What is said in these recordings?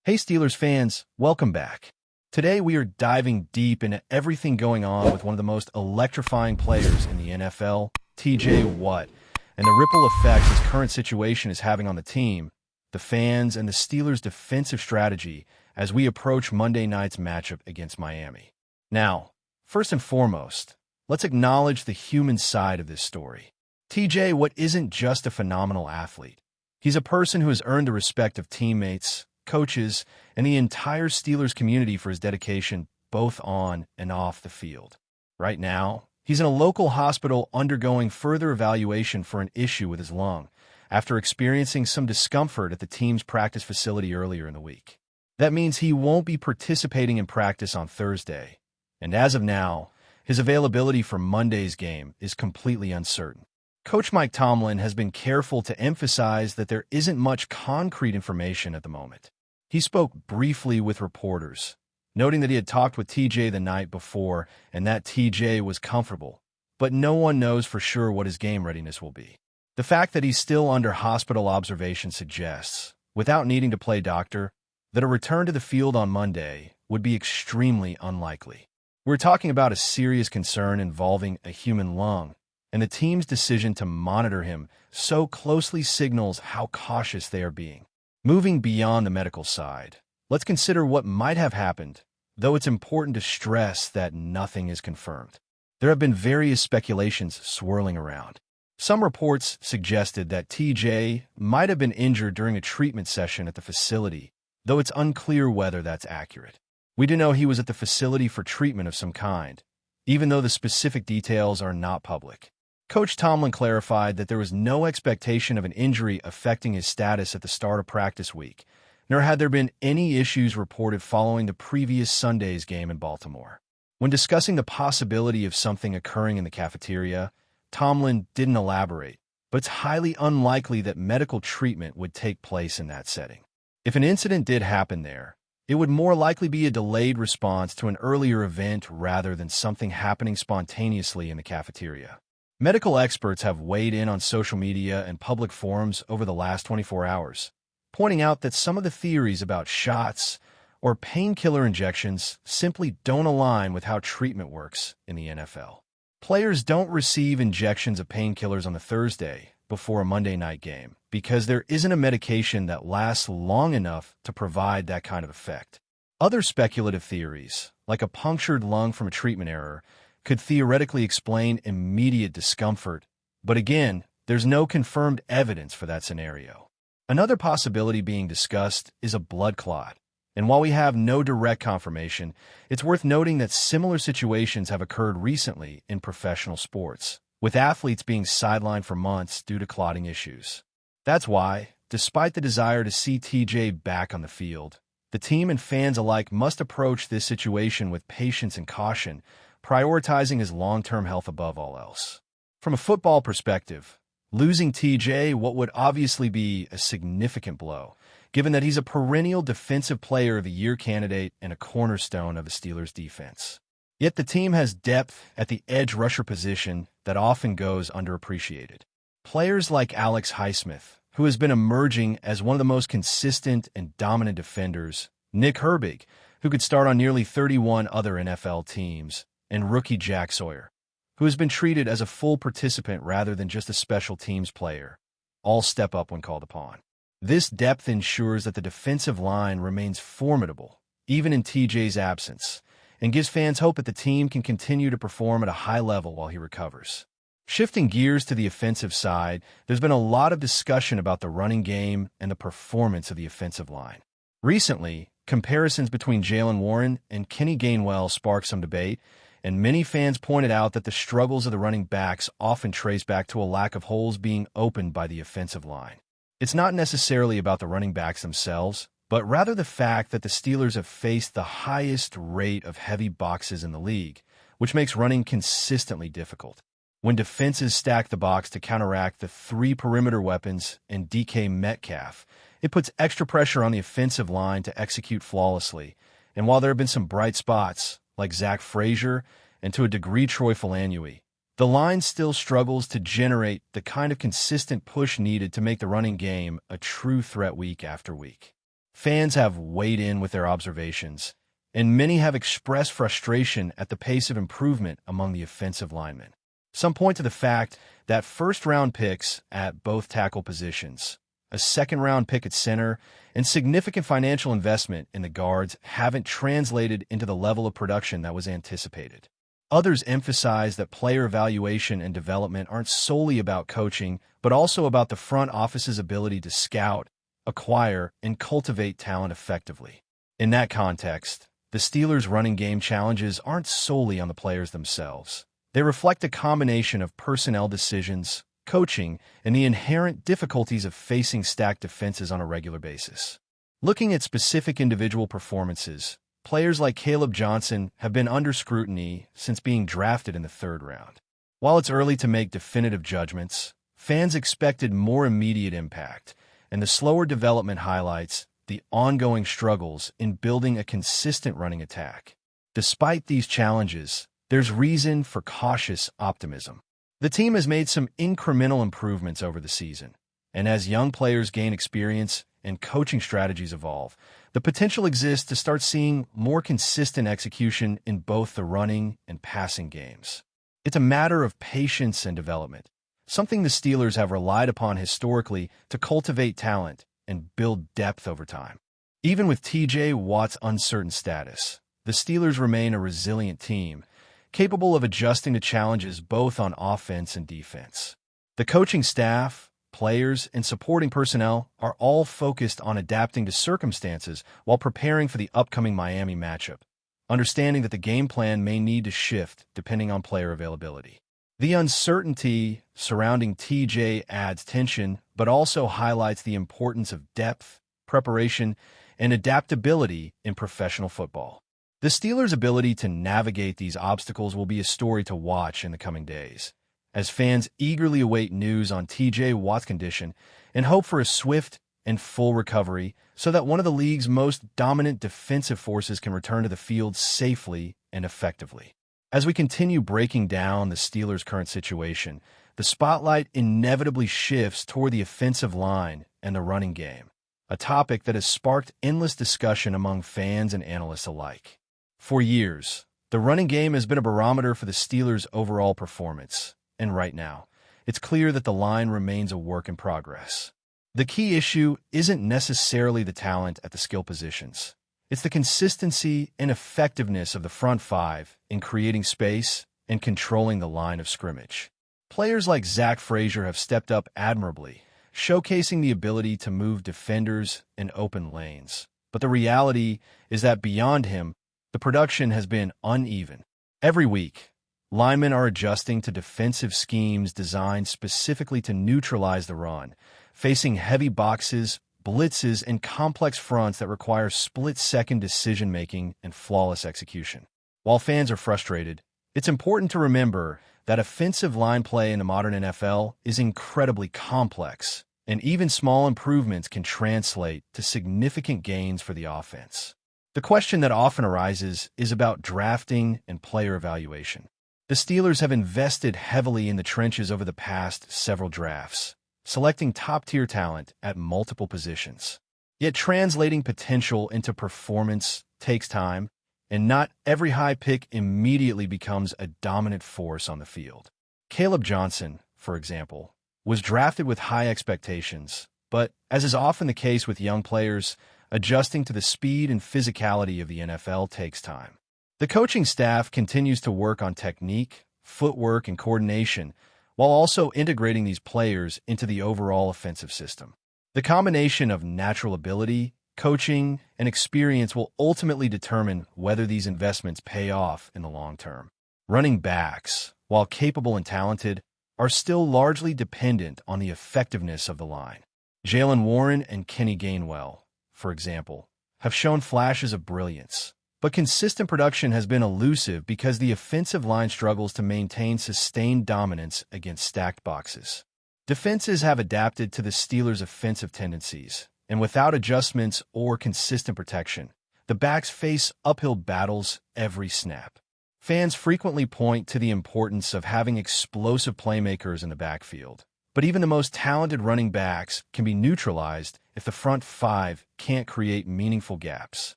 Hey Steelers fans, welcome back. Today we are diving deep into everything going on with one of the most electrifying players in the NFL, TJ Watt, and the ripple effects his current situation is having on the team, the fans, and the Steelers' defensive strategy as we approach Monday night's matchup against Miami. Now, first and foremost, let's acknowledge the human side of this story. TJ Watt isn't just a phenomenal athlete. He's a person who has earned the respect of teammates, coaches, and the entire Steelers community for his dedication both on and off the field. Right now, he's in a local hospital undergoing further evaluation for an issue with his lung after experiencing some discomfort at the team's practice facility earlier in the week. That means he won't be participating in practice on Thursday, and as of now, his availability for Monday's game is completely uncertain. Coach Mike Tomlin has been careful to emphasize that there isn't much concrete information at the moment. He spoke briefly with reporters, noting that he had talked with TJ the night before and that TJ was comfortable, but no one knows for sure what his game readiness will be. The fact that he's still under hospital observation suggests, without needing to play doctor, that a return to the field on Monday would be extremely unlikely. We're talking about a serious concern involving a human lung, and the team's decision to monitor him so closely signals how cautious they are being. Moving beyond the medical side, let's consider what might have happened, though it's important to stress that nothing is confirmed. There have been various speculations swirling around. Some reports suggested that TJ might have been injured during a treatment session at the facility, though it's unclear whether that's accurate. We do know he was at the facility for treatment of some kind, even though the specific details are not public. Coach Tomlin clarified that there was no expectation of an injury affecting his status at the start of practice week, nor had there been any issues reported following the previous Sunday's game in Baltimore. When discussing the possibility of something occurring in the cafeteria, Tomlin didn't elaborate, but it's highly unlikely that medical treatment would take place in that setting. If an incident did happen there, it would more likely be a delayed response to an earlier event rather than something happening spontaneously in the cafeteria. Medical experts have weighed in on social media and public forums over the last 24 hours, pointing out that some of the theories about shots or painkiller injections simply don't align with how treatment works in the NFL. Players don't receive injections of painkillers on the Thursday before a Monday night game because there isn't a medication that lasts long enough to provide that kind of effect. Other speculative theories, like a punctured lung from a treatment error, could theoretically explain immediate discomfort, but again, there's no confirmed evidence for that scenario. Another possibility being discussed is a blood clot, and while we have no direct confirmation, it's worth noting that similar situations have occurred recently in professional sports, with athletes being sidelined for months due to clotting issues. That's why, despite the desire to see TJ back on the field, the team and fans alike must approach this situation with patience and caution, prioritizing his long-term health above all else. From a football perspective, losing TJ Watt would obviously be a significant blow, given that he's a perennial Defensive Player of the Year candidate and a cornerstone of the Steelers' defense. Yet the team has depth at the edge rusher position that often goes underappreciated. Players like Alex Highsmith, who has been emerging as one of the most consistent and dominant defenders, Nick Herbig, who could start on nearly 31 other NFL teams, and rookie Jack Sawyer, who has been treated as a full participant rather than just a special teams player, all step up when called upon. This depth ensures that the defensive line remains formidable, even in TJ's absence, and gives fans hope that the team can continue to perform at a high level while he recovers. Shifting gears to the offensive side, there's been a lot of discussion about the running game and the performance of the offensive line. Recently, comparisons between Jaylen Warren and Kenny Gainwell sparked some debate, and many fans pointed out that the struggles of the running backs often trace back to a lack of holes being opened by the offensive line. It's not necessarily about the running backs themselves, but rather the fact that the Steelers have faced the highest rate of heavy boxes in the league, which makes running consistently difficult. When defenses stack the box to counteract the three perimeter weapons and DK Metcalf, it puts extra pressure on the offensive line to execute flawlessly, and while there have been some bright spots, like Zach Frazier and to a degree Troy Falanui, the line still struggles to generate the kind of consistent push needed to make the running game a true threat week after week. Fans have weighed in with their observations, and many have expressed frustration at the pace of improvement among the offensive linemen. Some point to the fact that first-round picks at both tackle positions, a second-round pick at center, and significant financial investment in the guards haven't translated into the level of production that was anticipated. Others emphasize that player evaluation and development aren't solely about coaching, but also about the front office's ability to scout, acquire, and cultivate talent effectively. In that context, the Steelers' running game challenges aren't solely on the players themselves. They reflect a combination of personnel decisions, coaching, and the inherent difficulties of facing stacked defenses on a regular basis. Looking at specific individual performances, players like Caleb Johnson have been under scrutiny since being drafted in the third round. While it's early to make definitive judgments, fans expected more immediate impact, and the slower development highlights the ongoing struggles in building a consistent running attack. Despite these challenges, there's reason for cautious optimism. The team has made some incremental improvements over the season, and as young players gain experience and coaching strategies evolve, the potential exists to start seeing more consistent execution in both the running and passing games. It's a matter of patience and development, something the Steelers have relied upon historically to cultivate talent and build depth over time. Even with T.J. Watt's uncertain status, the Steelers remain a resilient team, capable of adjusting to challenges both on offense and defense. The coaching staff, players, and supporting personnel are all focused on adapting to circumstances while preparing for the upcoming Miami matchup, understanding that the game plan may need to shift depending on player availability. The uncertainty surrounding TJ adds tension, but also highlights the importance of depth, preparation, and adaptability in professional football. The Steelers' ability to navigate these obstacles will be a story to watch in the coming days, as fans eagerly await news on TJ Watt's condition and hope for a swift and full recovery so that one of the league's most dominant defensive forces can return to the field safely and effectively. As we continue breaking down the Steelers' current situation, the spotlight inevitably shifts toward the offensive line and the running game, a topic that has sparked endless discussion among fans and analysts alike. For years, the running game has been a barometer for the Steelers' overall performance, and right now, it's clear that the line remains a work in progress. The key issue isn't necessarily the talent at the skill positions. It's the consistency and effectiveness of the front five in creating space and controlling the line of scrimmage. Players like Zach Frazier have stepped up admirably, showcasing the ability to move defenders in open lanes. But the reality is that beyond him, the production has been uneven. Every week, linemen are adjusting to defensive schemes designed specifically to neutralize the run, facing heavy boxes, blitzes, and complex fronts that require split-second decision-making and flawless execution. While fans are frustrated, it's important to remember that offensive line play in the modern NFL is incredibly complex, and even small improvements can translate to significant gains for the offense. The question that often arises is about drafting and player evaluation. The Steelers have invested heavily in the trenches over the past several drafts, selecting top-tier talent at multiple positions. Yet translating potential into performance takes time, and not every high pick immediately becomes a dominant force on the field. Caleb Johnson, for example, was drafted with high expectations, but, as is often the case with young players, adjusting to the speed and physicality of the NFL takes time. The coaching staff continues to work on technique, footwork, and coordination, while also integrating these players into the overall offensive system. The combination of natural ability, coaching, and experience will ultimately determine whether these investments pay off in the long term. Running backs, while capable and talented, are still largely dependent on the effectiveness of the line. Jalen Warren and Kenny Gainwell, for example, have shown flashes of brilliance, but consistent production has been elusive because the offensive line struggles to maintain sustained dominance against stacked boxes. Defenses have adapted to the Steelers' offensive tendencies, and without adjustments or consistent protection, the backs face uphill battles every snap. Fans frequently point to the importance of having explosive playmakers in the backfield, But even the most talented running backs can be neutralized if the front five can't create meaningful gaps.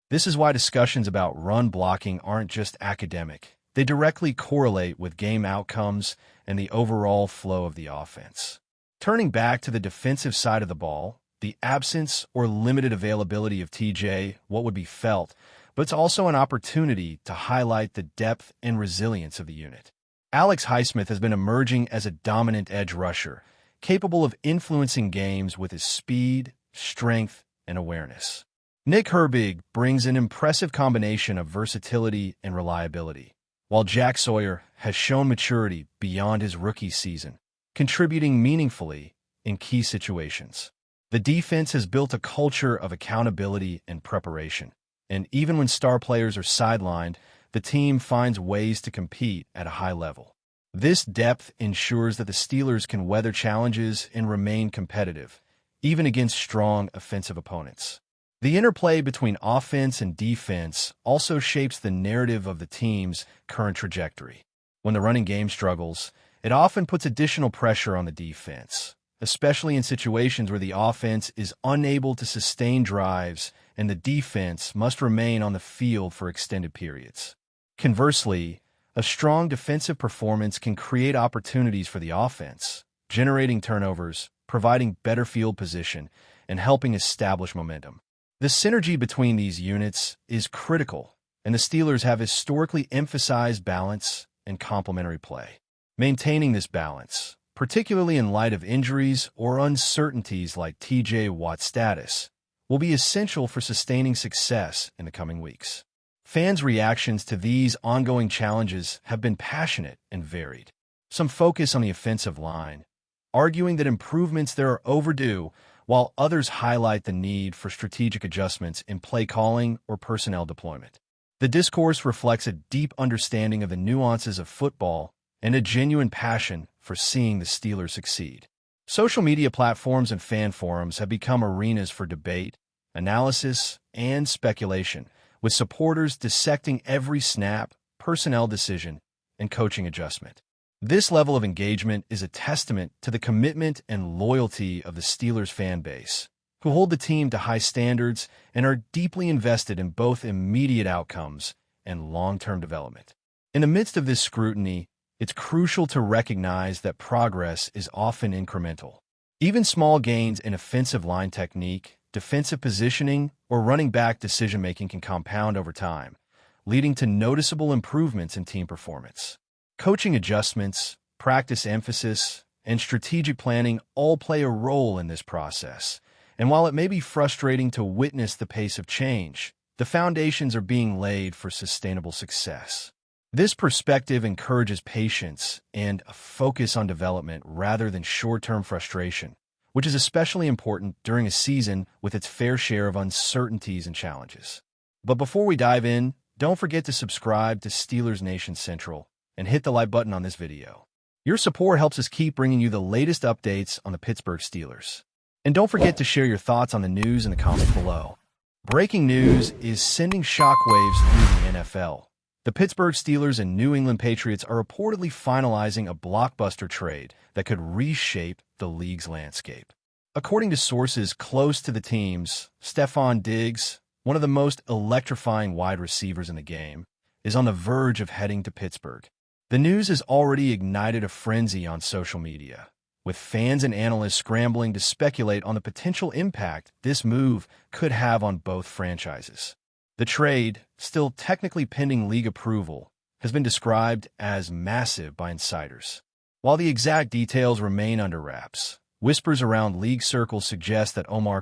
This is why discussions about run blocking aren't just academic. They directly correlate with game outcomes and the overall flow of the offense. Turning back to the defensive side of the ball, the absence or limited availability of TJ, what would be felt, but it's also an opportunity to highlight the depth and resilience of the unit. Alex Highsmith has been emerging as a dominant edge rusher, capable of influencing games with his speed, strength, and awareness. Nick Herbig brings an impressive combination of versatility and reliability, while Jack Sawyer has shown maturity beyond his rookie season, contributing meaningfully in key situations. The defense has built a culture of accountability and preparation, and even when star players are sidelined, the team finds ways to compete at a high level. This depth ensures that the Steelers can weather challenges and remain competitive, even against strong offensive opponents. The interplay between offense and defense also shapes the narrative of the team's current trajectory. When the running game struggles, it often puts additional pressure on the defense, especially in situations where the offense is unable to sustain drives and the defense must remain on the field for extended periods. Conversely, a strong defensive performance can create opportunities for the offense, generating turnovers, providing better field position, and helping establish momentum. The synergy between these units is critical, and the Steelers have historically emphasized balance and complementary play. Maintaining this balance, particularly in light of injuries or uncertainties like TJ Watt's status, will be essential for sustaining success in the coming weeks. Fans' reactions to these ongoing challenges have been passionate and varied. Some focus on the offensive line, arguing that improvements there are overdue, while others highlight the need for strategic adjustments in play calling or personnel deployment. The discourse reflects a deep understanding of the nuances of football and a genuine passion for seeing the Steelers succeed. Social media platforms and fan forums have become arenas for debate, analysis, and speculation, with supporters dissecting every snap, personnel decision, and coaching adjustment. This level of engagement is a testament to the commitment and loyalty of the Steelers fan base, who hold the team to high standards and are deeply invested in both immediate outcomes and long-term development. In the midst of this scrutiny, it's crucial to recognize that progress is often incremental. Even small gains in offensive line technique, defensive positioning, or running back decision-making can compound over time, leading to noticeable improvements in team performance. Coaching adjustments, practice emphasis, and strategic planning all play a role in this process. And while it may be frustrating to witness the pace of change, the foundations are being laid for sustainable success. This perspective encourages patience and a focus on development rather than short-term frustration, which is especially important during a season with its fair share of uncertainties and challenges. But before we dive in, don't forget to subscribe to Steelers Nation Central and hit the like button on this video. Your support helps us keep bringing you the latest updates on the Pittsburgh Steelers. And don't forget to share your thoughts on the news in the comments below. Breaking news is sending shockwaves through the NFL. The Pittsburgh Steelers and New England Patriots are reportedly finalizing a blockbuster trade that could reshape the league's landscape. According to sources close to the teams, Stefon Diggs, one of the most electrifying wide receivers in the game, is on the verge of heading to Pittsburgh. The news has already ignited a frenzy on social media, with fans and analysts scrambling to speculate on the potential impact this move could have on both franchises. The trade, still technically pending league approval, has been described as massive by insiders. While the exact details remain under wraps, whispers around league circles suggest that Omar,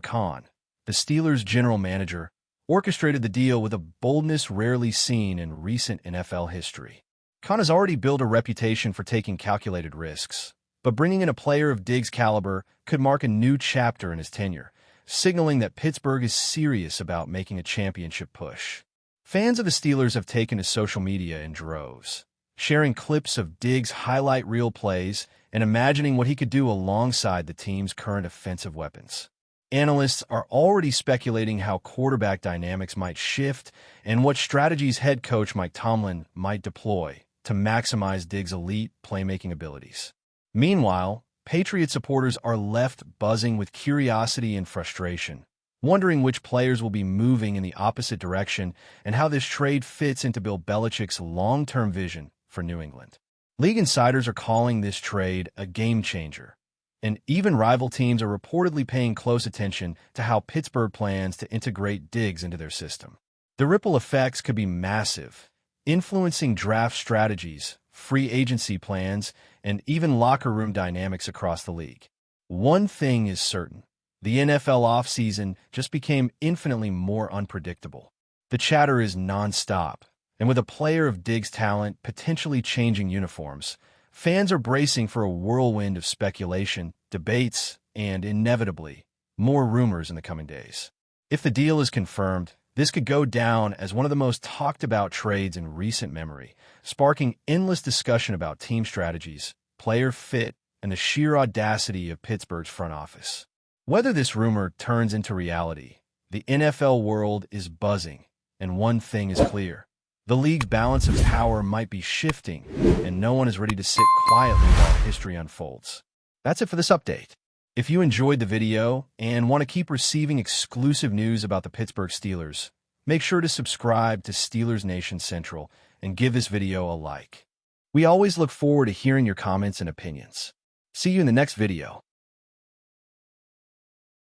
the Steelers' general manager, orchestrated the deal with a boldness rarely seen in recent NFL history. Khan has already built a reputation for taking calculated risks, but bringing in a player of Diggs' caliber could mark a new chapter in his tenure, signaling that Pittsburgh is serious about making a championship push. Fans of the Steelers have taken to social media in droves, sharing clips of Diggs' highlight reel plays and imagining what he could do alongside the team's current offensive weapons. Analysts are already speculating how quarterback dynamics might shift and what strategies head coach Mike Tomlin might deploy to maximize Diggs' elite playmaking abilities. Meanwhile, Patriots supporters are left buzzing with curiosity and frustration, wondering which players will be moving in the opposite direction and how this trade fits into Bill Belichick's long-term vision for New England. League insiders are calling this trade a game-changer, and even rival teams are reportedly paying close attention to how Pittsburgh plans to integrate Diggs into their system. The ripple effects could be massive, influencing draft strategies, free agency plans, and even locker room dynamics across the league. One thing is certain. The NFL offseason just became infinitely more unpredictable. The chatter is nonstop, and with a player of Diggs' talent potentially changing uniforms, fans are bracing for a whirlwind of speculation, debates, and, inevitably, more rumors in the coming days. If the deal is confirmed, this could go down as one of the most talked-about trades in recent memory, sparking endless discussion about team strategies, player fit, and the sheer audacity of Pittsburgh's front office. Whether this rumor turns into reality, the NFL world is buzzing, and one thing is clear. The league's balance of power might be shifting, and no one is ready to sit quietly while history unfolds. That's it for this update. If you enjoyed the video and want to keep receiving exclusive news about the Pittsburgh Steelers, make sure to subscribe to Steelers Nation Central and give this video a like. We always look forward to hearing your comments and opinions. See you in the next video.